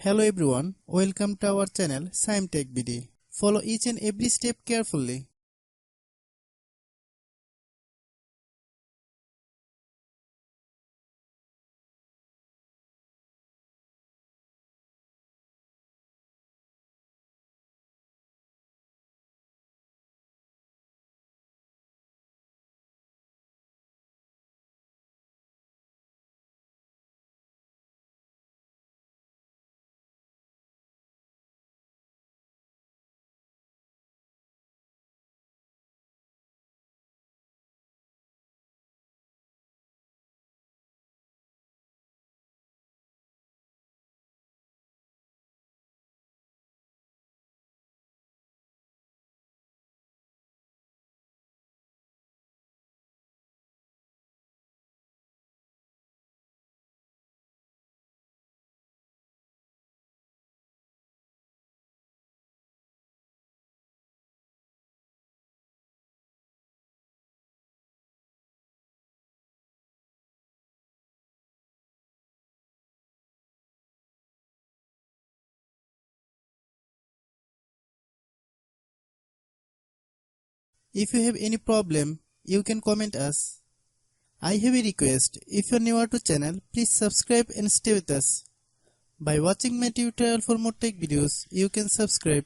Hello everyone, welcome to our channel Shaem TechBD. Follow each and every step carefully. If you have any problem, you can comment us. I have a request, if you are new to channel, please subscribe and stay with us. By watching my tutorial for more tech videos, you can subscribe.